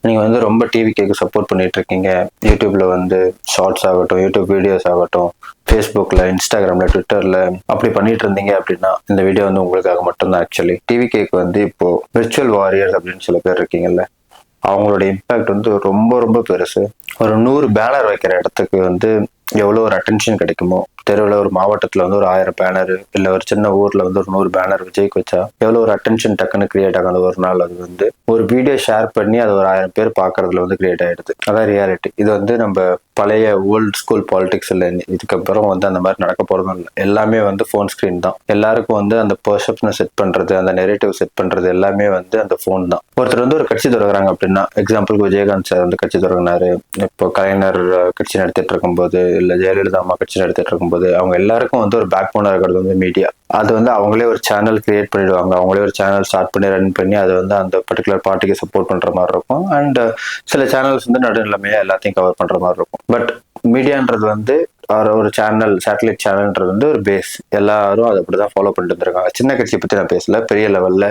நீங்கள் வந்து ரொம்ப டிவிக்கு சப்போர்ட் பண்ணிட்டு இருக்கீங்க. யூடியூப்ல வந்து ஷார்ட்ஸ் ஆகட்டும், யூடியூப் வீடியோஸ் ஆகட்டும், ஃபேஸ்புக்கில், இன்ஸ்டாகிராமில், ட்விட்டரில் அப்படி பண்ணிட்டு இருந்தீங்க அப்படின்னா இந்த வீடியோ வந்து உங்களுக்காக மட்டும்தான். ஆக்சுவலி டிவிகேக்கு வந்து இப்போ விர்ச்சுவல் வாரியர்ஸ் அப்படின்னு சில பேர் இருக்கீங்கல்ல, அவங்களோட இம்பேக்ட் வந்து ரொம்ப ரொம்ப பெருசு. ஒரு 100 பேனர் வைக்கிற இடத்துக்கு வந்து எவ்வளோ ஒரு அட்டென்ஷன் கிடைக்குமோ, தெருவில் ஒரு மாவட்டத்தில் வந்து ஒரு 1000 பேனர், இல்லை ஒரு சின்ன ஊரில் வந்து ஒரு 100 பேனர் விஜய்க்கு வச்சா எவ்வளோ ஒரு அட்டென்ஷன் டக்குன்னு கிரியேட் ஆகும். அந்த ஒரு நாள் அது வந்து ஒரு வீடியோ ஷேர் பண்ணி அது ஒரு 1000 பேர் பார்க்கறதுல வந்து கிரியேட் ஆயிடுது. அதான் ரியாலிட்டி. இது வந்து நம்ம பழைய ஓல்டு ஸ்கூல் பாலிடிக்ஸ் இல்லை. இதுக்கப்புறம் வந்து அந்த மாதிரி நடக்க போறதும் இல்லை. எல்லாமே வந்து ஃபோன் ஸ்கிரீன் தான். எல்லாருக்கும் வந்து அந்த பெர்செப்ஷனை செட் பண்றது, அந்த நெரேட்டிவ் செட் பண்றது எல்லாமே வந்து அந்த ஃபோன் தான். ஒருத்தர் வந்து ஒரு கட்சி தொடங்குறாங்க அப்படின்னா, எக்ஸாம்பிளுக்கு விஜயகாந்த் சார் வந்து கட்சி தொடங்கினாரு. இப்போ கலைஞர் கட்சி நடத்திட்டு இருக்கும்போது, இல்லை ஜெயலலிதா அம்மா கட்சி நடத்திட்டு இருக்கும்போது, அவங்க எல்லாருக்கும் வந்து ஒரு பேக் போனா இருக்கிறது வந்து மீடியா. அது வந்து அவங்களே ஒரு சேனல் கிரியேட் பண்ணிடுவாங்க. அவங்களே ஒரு சேனல் ஸ்டார்ட் பண்ணி ரன் பண்ணி அது வந்து அந்த பர்டிகுலர் பார்ட்டிக்கு சப்போர்ட் பண்ற மாதிரி இருக்கும். அண்ட் சில சேனல்ஸ் வந்து நடுநிலைமையா எல்லாத்தையும் கவர் பண்ற மாதிரி இருக்கும். பட் மீடியான்றது வந்து ஒரு சேனல், சேட்டலைட் சேனல்ன்றது வந்து ஒரு பேஸ். எல்லாரும் அதை அப்படிதான் ஃபாலோ பண்ணிட்டு இருந்திருக்காங்க. சின்ன கட்சியை பத்தி நான் பேசல, பெரிய லெவல்ல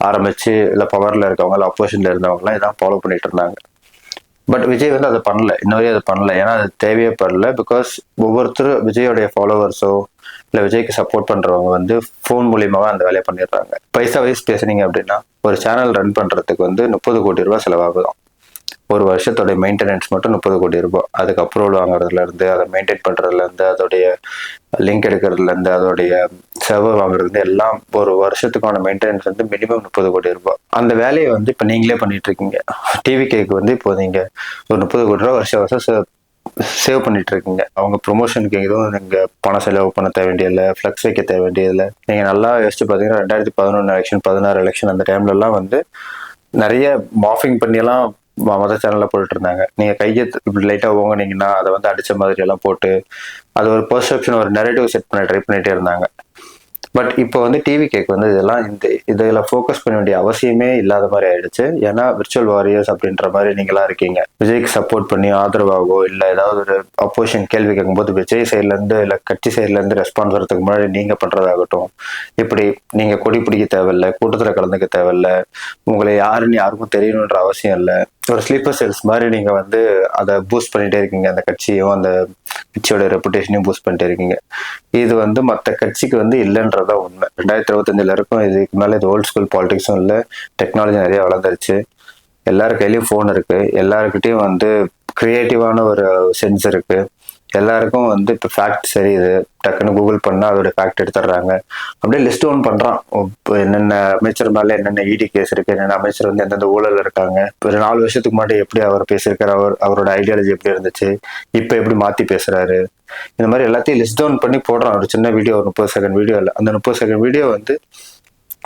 ஆரம்பிச்சு இல்ல பவர்ல இருக்கவங்க, இல்ல அப்போசிஷன்ல இருந்தவங்க எல்லாம் இதான் ஃபாலோ பண்ணிட்டு இருந்தாங்க. பட் விஜய் வந்து அதை பண்ணல, இன்னவரையும் அதை பண்ணல. ஏன்னா அது தேவையே படல. பிகாஸ் ஒவ்வொருத்தரும் விஜயோடைய ஃபாலோவர்ஸோ இல்லை விஜய்க்கு சப்போர்ட் பண்றவங்க வந்து ஃபோன் மூலியமாவே அந்த வேலையை பண்ணிடுறாங்க. பைசா வைஸ் பேசுனீங்க அப்படின்னா ஒரு சேனல் ரன் பண்றதுக்கு வந்து 30 கோடி ரூபாய் செலவாகுதான். ஒரு வருஷத்தோட மெயின்டெனன்ஸ் மட்டும் 30 கோடி ரூபாய். அதுக்கு அப்ரூவல் வாங்குறதுல இருந்து, அதை மெயின்டைன் பண்றதுல இருந்து, அதோடைய லிங்க் எடுக்கிறதுல இருந்து, அதோடைய சர்வர் வாங்குறது இருந்து எல்லாம் ஒரு வருஷத்துக்கான மெயின்டெனன்ஸ் வந்து மினிமம் 30 கோடி ரூபாய். அந்த வேலையை வந்து இப்ப நீங்களே பண்ணிட்டு இருக்கீங்க. டிவிகேக்கு வந்து இப்போ நீங்க ஒரு 30 கோடி ரூபாய் வருஷம் சேவ் பண்ணிட்டு இருக்கீங்க. அவங்க ப்ரொமோஷனுக்கு எதுவும் நீங்க பணம் செலவு பண்ண தேவையில்லை, ஃபிளக்ஸ் வைக்க தேவையில்லை. நீங்க நல்லா யோசிச்சு பாத்தீங்கன்னா 2011 எலெக்ஷன், 16 எலெக்ஷன் அந்த டைம்ல எல்லாம் வந்து நிறைய மாஃபிங் பண்ணி எல்லாம் மத சேனல்ல போட்டுட்டு இருந்தாங்க. நீங்க கையை இப்படி லைட்டா ஓங்குனீங்கன்னா அதை வந்து அடிச்ச மாதிரி எல்லாம் போட்டு அது ஒரு பெர்செப்ஷன், ஒரு நெரேட்டிவ் செட் பண்ண ட்ரை பண்ணிட்டே இருந்தாங்க. பட் இப்போ வந்து டிவிகேக்கு வந்து இதெல்லாம் ஃபோக்கஸ் பண்ண வேண்டிய அவசியமே இல்லாத மாதிரி ஆயிடுச்சு. ஏன்னா விர்ச்சுவல் வாரியர்ஸ் அப்படின்ற மாதிரி நீங்களா இருக்கீங்க. விஜய்க்கு சப்போர்ட் பண்ணி ஆதரவாகவோ இல்லை ஏதாவது ஒரு அப்போசிஷன் கேள்வி கேட்கும்போது விஜய் சைட்ல இருந்து இல்லை கட்சி சைட்ல இருந்து ரெஸ்பான்ஸ் வரதுக்கு முன்னாடி நீங்க பண்றதாகட்டும், இப்படி நீங்க கொடி பிடிக்க தேவையில்லை, கூட்டத்துல கலந்துக்க தேவையில்லை, உங்களை யாருன்னு யாருக்கும் தெரியணுன்ற அவசியம் இல்லை. ஒரு ஸ்லீப்பர் செல்ஸ் மாதிரி நீங்க வந்து அதை பூஸ்ட் பண்ணிட்டே இருக்கீங்க. அந்த கட்சியும் அந்த கட்சியோட ரெப்புடேஷனையும் பூஸ்ட் பண்ணிட்டே இருக்கீங்க. இது வந்து மற்ற கட்சிக்கு வந்து இல்லைன்றதா உண்மை. 2025 இருக்கும். இதுக்கு மேல இது ஓல்ட் ஸ்கூல் பாலிடிக்ஸும் இல்லை. டெக்னாலஜி நிறைய வளர்ந்துருச்சு. எல்லாரு கையிலயும் ஃபோன் இருக்கு. எல்லாருக்கிட்டையும் வந்து கிரியேட்டிவான ஒரு சென்ஸ் இருக்கு. எல்லாருக்கும் வந்து இப்போ ஃபேக்ட் சரி, இது டக்குன்னு கூகுள் பண்ணா அதோட ஃபேக்ட் எடுத்துடுறாங்க. அப்படியே லிஸ்ட் ஒன் பண்றான். என்னென்ன அமைச்சர் மேல என்னென்ன இடி கேஸ் இருக்கு, என்னென்ன அமைச்சர் வந்து எந்தெந்த ஊழல் இருக்காங்க, ஒரு 4 வருஷத்துக்கு முன்னாடி எப்படி அவர் பேசியிருக்காரு, அவரோட ஐடியாலஜி எப்படி இருந்துச்சு, இப்ப எப்படி மாத்தி பேசுறாரு, இந்த மாதிரி எல்லாத்தையும் லிஸ்ட் டவுன் பண்ணி போடுறான். ஒரு சின்ன வீடியோ, ஒரு 30 செகண்ட் வீடியோ இல்லை, அந்த 30 செகண்ட் வீடியோ வந்து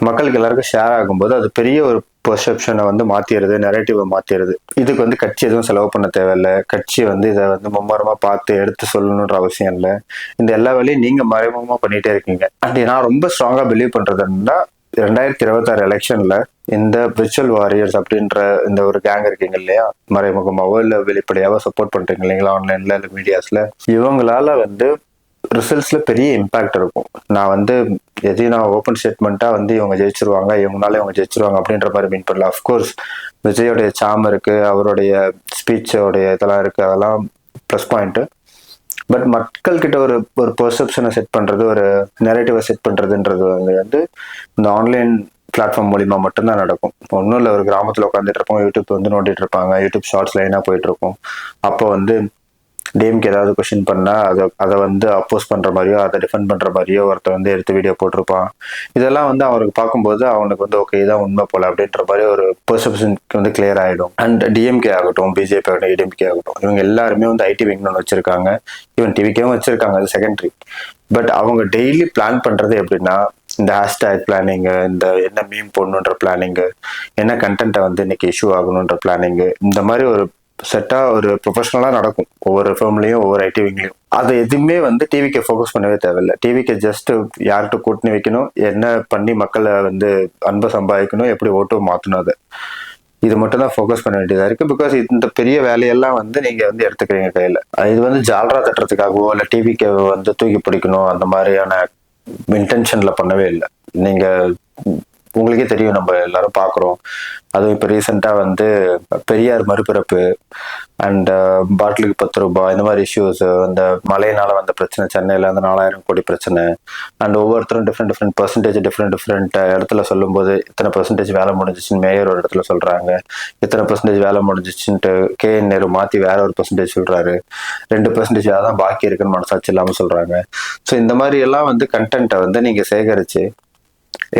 மக்களுக்கு எல்லாருக்கும் ஷேர் ஆகும்போது அது பெரிய ஒரு பெர்செப்ஷனை வந்து மாத்திடுது, நெரேட்டிவை மாத்திடுது. இதுக்கு வந்து கட்சி எதுவும் செலவு பண்ண தேவையில்லை. கட்சி வந்து இதை வந்து மும்மரமா பார்த்து எடுத்து சொல்லணுன்ற அவசியம் இல்லை. இந்த எல்லா வேலையும் நீங்க மறைமுகமா பண்ணிட்டே இருக்கீங்க. அண்ட் நான் ரொம்ப ஸ்ட்ராங்கா பிலீவ் பண்றதுன்னா 2026 எலெக்ஷன்ல இந்த விர்ச்சுவல் வாரியர்ஸ் அப்படின்ற இந்த ஒரு கேங் இருக்கீங்க இல்லையா, மறைமுகமாவோ இல்லை வெளிப்படையாவோ சப்போர்ட் பண்றீங்க இல்லைங்களா, ஆன்லைன்ல இல்லை மீடியாஸ்ல, இவங்களால வந்து ரிசல்ட்ஸ்ல பெரிய இம்பாக்ட் இருக்கும். நான் வந்து எதையும் நான் ஓப்பன் ஸ்டேட்மெண்ட்டா வந்து இவங்க ஜெயிச்சிருவாங்க, இவங்களால இவங்க ஜெயிச்சிருவாங்க அப்படின்ற மாதிரி மீன் பண்ணல. அஃப்கோர்ஸ் விஜயோடைய சாம் இருக்கு, அவருடைய ஸ்பீச்சோடைய இதெல்லாம் இருக்கு, அதெல்லாம் ப்ளஸ் பாயிண்ட். பட் மக்கள் கிட்ட ஒரு பெர்செப்ஷனை செட் பண்றது, ஒரு நெரேட்டிவை செட் பண்றதுன்றது வந்து இந்த ஆன்லைன் பிளாட்ஃபார்ம் மூலியமா மட்டும்தான் நடக்கும். ஒன்றும் இல்லை, ஒரு கிராமத்துல உட்காந்துட்டு இருப்போம், யூடியூப் வந்து நோண்டிட்டு இருப்பாங்க, யூடியூப் ஷார்ட்ஸ் லைனா போயிட்டு இருக்கும். அப்போ வந்து டிஎம்கே ஏதாவது கொஸ்டின் பண்ணா அதை வந்து அப்போஸ் பண்ற மாதிரியோ அதை டிஃபெண்ட் பண்ற மாதிரியோ ஒருத்தர் வந்து எடுத்து வீடியோ போட்டிருப்பான். இதெல்லாம் வந்து அவருக்கு பார்க்கும்போது அவனுக்கு வந்து ஓகே இதான் உண்மை போல அப்படின்ற மாதிரி ஒரு பெர்செப்ஷன் வந்து கிளியர் ஆயிடும். அண்ட் டிஎம்கே ஆகட்டும், பிஜேபி ஆகட்டும், ஏடிஎம்கே ஆகட்டும், இவங்க எல்லாருமே வந்து ஐடி விங் ஒன்று வச்சிருக்காங்க. ஈவன் டிவிக்கேவும் வச்சிருக்காங்க, அது செகண்டரி. பட் அவங்க டெய்லி பிளான் பண்றது எப்படின்னா, இந்த ஹேஷ்டேக் பிளானிங்கு, இந்த என்ன மீம் போடணுன்ற பிளானிங்கு, என்ன கண்டென்ட்டை வந்து இன்னைக்கு இஷ்யூ ஆகணுன்ற பிளானிங்கு, இந்த மாதிரி ஒரு செட்டா ஒரு ப்ரொஃபஷனலா நடக்கும் ஒவ்வொரு ஃபேம்லயும், ஒவ்வொரு ஐடி விங்லயும். அது எதுவுமே வந்து டிவிக்கு ஃபோக்கஸ் பண்ணவே தேவையில்லை. டிவிக்கு ஜஸ்ட் யார்கிட்ட கூட்டணி வைக்கணும், என்ன பண்ணி மக்களை வந்து அன்பை சம்பாதிக்கணும், எப்படி ஓட்டு மாற்றணும், அது இது மட்டும் தான் ஃபோக்கஸ் பண்ண வேண்டியதா இருக்கு. பிகாஸ் இந்த பெரிய வேலையெல்லாம் வந்து நீங்க வந்து எடுத்துக்கிறீங்க கையில. இது வந்து ஜால்ரா தட்டுறதுக்காகவோ இல்லை டிவிக்கு வந்து தூக்கி பிடிக்கணும் அந்த மாதிரியான இன்டென்ஷன்ல பண்ணவே இல்லை. நீங்க உங்களுக்கே தெரியும், நம்ம எல்லாரும் பார்க்குறோம். அதுவும் இப்போ ரீசெண்டாக வந்து பெரியார் மறுபிறப்பு அண்ட் பாட்டிலுக்கு 10 ரூபாய் இந்த மாதிரி இஷ்யூஸ், அந்த மழையினால வந்த பிரச்சனை, சென்னையில் அந்த 4000 கோடி பிரச்சனை, அண்ட் ஒவ்வொருத்தரும் டிஃப்ரெண்ட் பர்சன்டேஜ் டிஃப்ரெண்ட் இடத்துல சொல்லும்போது இத்தனை பர்சன்டேஜ் வேலை முடிஞ்சிச்சுன்னு மேயர் ஒரு இடத்துல சொல்றாங்க, இத்தனை பர்சன்டேஜ் வேலை முடிஞ்சிச்சுன்ட்டு KN நேரு மாற்றி வேற ஒரு பர்சன்டேஜ் சொல்றாரு, 2% வேலை தான் பாக்கி இருக்குன்னு மனசாட்சி இல்லாமல் சொல்றாங்க. ஸோ இந்த மாதிரி எல்லாம் வந்து கண்டென்ட்டை வந்து நீங்கள் சேகரித்து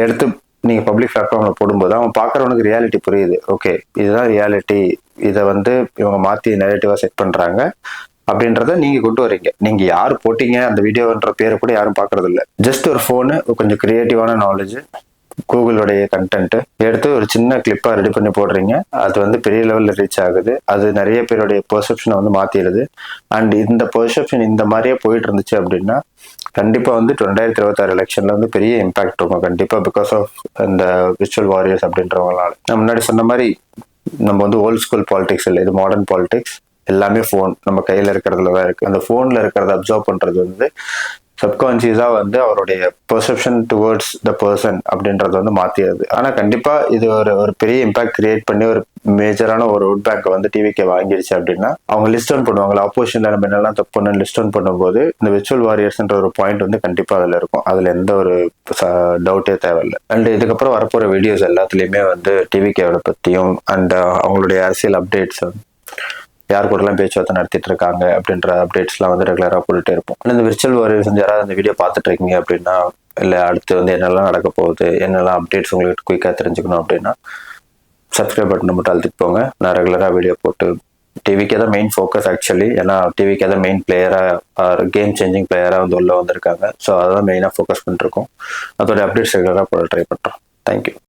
எடுத்து நீங்க பப்ளிக் பிளாட்ஃபார்ம்ல போடும்போது அவன் பாக்குறவனுக்கு ரியாலிட்டி புரியுது. ஓகே, இதுதான் ரியாலிட்டி, இதை வந்து இவங்க மாத்தி நெரேட்டிவா செட் பண்றாங்க அப்படின்றத நீங்க கொண்டு வரீங்க. நீங்க யார் போட்டீங்க அந்த வீடியோன்ற பேரை கூட யாரும் பாக்குறது இல்லை. ஜஸ்ட் ஒரு போனு, கொஞ்சம் கிரியேட்டிவான நாலேஜ், கூகுளுடைய கண்டென்ட் எடுத்து ஒரு சின்ன கிளிப்பா ரெடி பண்ணி போடுறீங்க. அது வந்து பெரிய லெவல்ல ரீச் ஆகுது. அது நிறைய பேருடைய பெர்செப்ஷனை வந்து மாத்திடுது. அண்ட் இந்த பெர்செப்ஷன் இந்த மாதிரியே போயிட்டு இருந்துச்சு அப்படின்னா கண்டிப்பா வந்து 2026 எலெக்ஷன்ல வந்து பெரிய இம்பாக்ட் இருக்கும் கண்டிப்பா, பிகாஸ் ஆஃப் இந்த விர்ச்சுவல் வாரியர்ஸ் அப்படின்றவங்களால. நான் முன்னாடி சொன்ன மாதிரி நம்ம வந்து ஓல்ட் ஸ்கூல் பாலிடிக்ஸ் இல்லை, இது மாடர்ன் பாலிடிக்ஸ். எல்லாமே ஃபோன் நம்ம கையில இருக்கிறதுல தான் இருக்கு. அந்த ஃபோன்ல இருக்கிறத அப்சர்வ் பண்றது வந்து சப்கான்சியஸா வந்து அவருடைய பெர்செப்ஷன் டுவர்ட்ஸ் த பர்சன் அப்படின்றத வந்து மாத்திடுது. ஆனா கண்டிப்பா இது ஒரு பெரிய இம்பாக்ட் கிரியேட் பண்ணி ஒரு மேஜரான ஒரு ஓட் பேங்கை வந்து டிவிக்கே வாங்கிடுச்சு அப்படின்னா அவங்க லிஸ்ட் டவுன் பண்ணுவாங்க. ஆப்போசிஷன்ல நம்ம என்னெல்லாம் தப்பு பண்ணு லிஸ்ட் டவுன் பண்ணும்போது இந்த விர்ச்சுவல் வாரியர்ஸ்ன்ற ஒரு பாயிண்ட் வந்து கண்டிப்பா அதுல இருக்கும். அதுல எந்த ஒரு டவுட்டே தேவையில்லை. அண்ட் இதுக்கப்புறம் வரப்போற வீடியோஸ் எல்லாத்துலயுமே வந்து டிவிக்கேவோட பத்தியும் அண்ட் அவங்களுடைய அரசியல் அப்டேட்ஸ், யார் கூடலாம் பேச்சுவார்த்தை நடத்திட்டு இருக்காங்க அப்படின்ற அப்டேட்ஸ்லாம் வந்து ரெகுலராக போட்டுட்டே இருப்போம். இந்த விர்ச்சுவல் வாரியர்ஸ் யாராவது இந்த வீடியோ பார்த்துட்டு இருக்கீங்க அப்படின்னா, இல்லை அடுத்து வந்து என்னெல்லாம் நடக்க போகுது, என்னெல்லாம் அப்டேட்ஸ் உங்களுக்கு குயிக்காக தெரிஞ்சுக்கணும் அப்படின்னா சப்ஸ்கிரைப் பட்டனை மட்டும் அழுத்திட்டு போங்க. நான் ரெகுலராக வீடியோ போட்டு டிவிக்கே தான் மெயின் ஃபோக்கஸ் ஆக்சுவலி. ஏன்னா டிவிக்கே தான் மெயின் பிளேயராக, கேம் சேஞ்சிங் பிளேயராக வந்து உள்ள வந்திருக்காங்க. ஸோ அதான் மெயினாக ஃபோக்கஸ் பண்ணிருக்கோம். அதோட அப்டேட்ஸ் ரெகுலராக போட ட்ரை பண்ணுறோம். தேங்க்யூ.